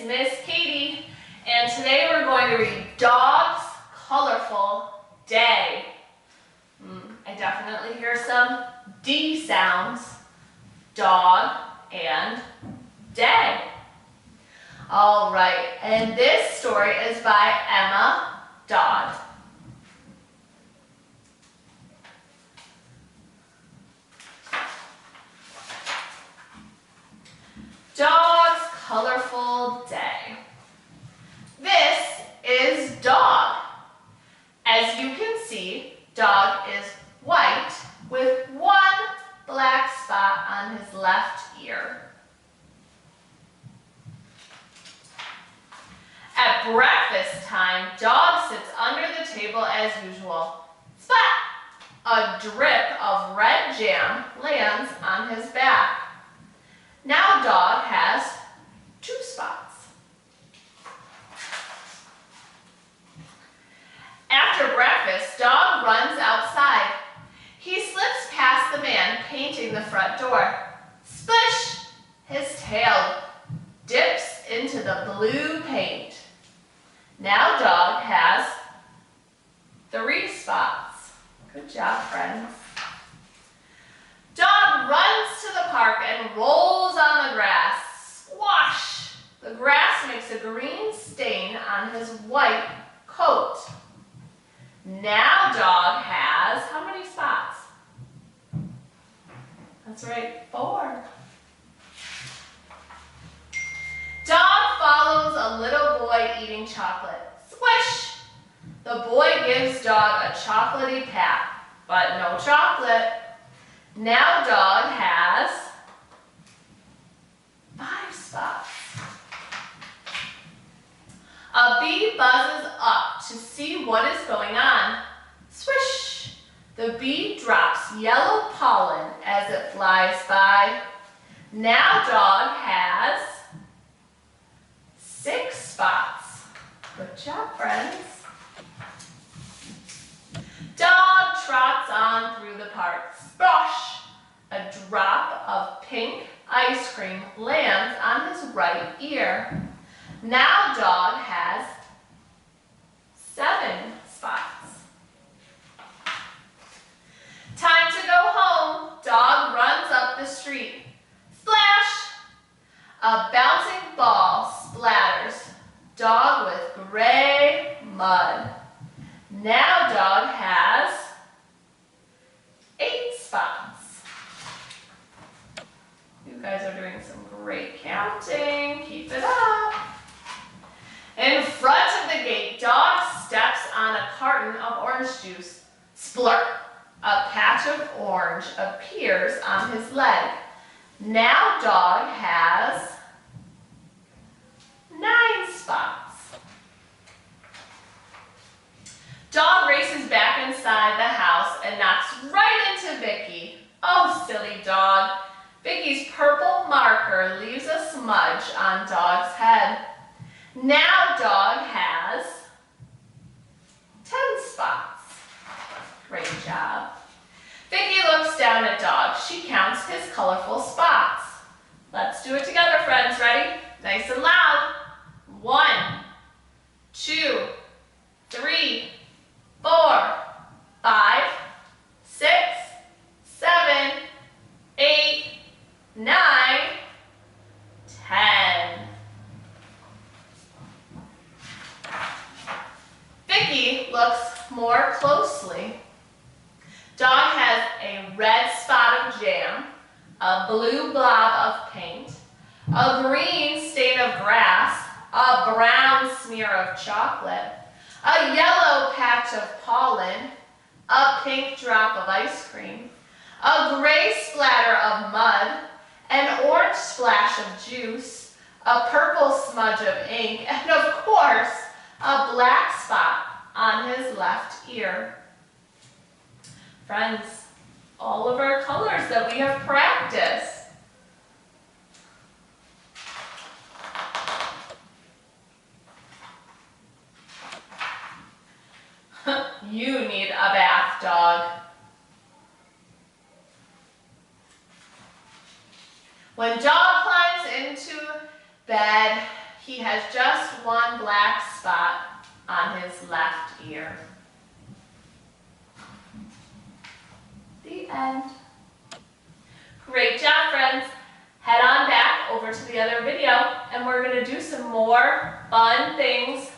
It's Miss Katie, and today we're going to read Dog's Colorful Day. I definitely hear some D sounds, dog and day. All right, and this story is by Emma Dodd. Dog's Colorful Day. This is Dog. As you can see, Dog is white with one black spot on his left ear. At breakfast time, Dog sits under the table as usual. Splat! A drip of red jam lands on his back. Now Dog has two spots. After breakfast, Dog runs outside. He slips past the man painting the front door. Splish! His tail dips into the blue paint. Now Dog has three spots. Good job, friends. Dog runs to the park and rolls on the grass. Squash! The grass makes a green stain on his white coat. Now Dog has how many spots? That's right, 4. Dog follows a little boy eating chocolate. Squish! The boy gives Dog a chocolatey pat, but no chocolate. Now Dog has 5 spots. A bee buzzes up to see what is going on. Swish! The bee drops yellow pollen as it flies by. Now Dog has 6 spots. Good job, friends. Dog trots on through the park. Splash! A drop of pink ice cream lands on his right ear. Now Dog has 7 spots. Time to go home. Dog runs up the street. Splash! A bouncing ball splatters Dog with gray mud. Now Dog has 8 spots. You guys are doing some great counting. Keep it up. In front of the gate, Dog steps on a carton of orange juice. Splurt! A patch of orange appears on his leg. Now Dog has 9 spots. Dog races back inside the house and knocks right into Vicky. Oh, silly Dog. Vicky's purple marker leaves a smudge on Dog's head. Now Dog has 10 spots. Great job. Vicky looks down at Dog. She counts his colorful spots. Let's do it together, friends. Ready? Nice and loud. 1, 2, 3, 4, 5, 6, 7, 8, 9, 10. Vicky looks more closely. Dog has a red spot of jam, a blue blob of paint, a green stain of grass, a brown smear of chocolate, a yellow patch of pollen, a pink drop of ice cream, a gray splatter of mud, an orange splash of juice, a purple smudge of ink, and of course, a black spot on his left ear. Friends, all of our colors that we have practiced. You need a bath, Dog. When Dog climbs into bed, He has just one black spot on his left ear. The end. Great job, friends. Head on back over to the other video, and we're going to do some more fun things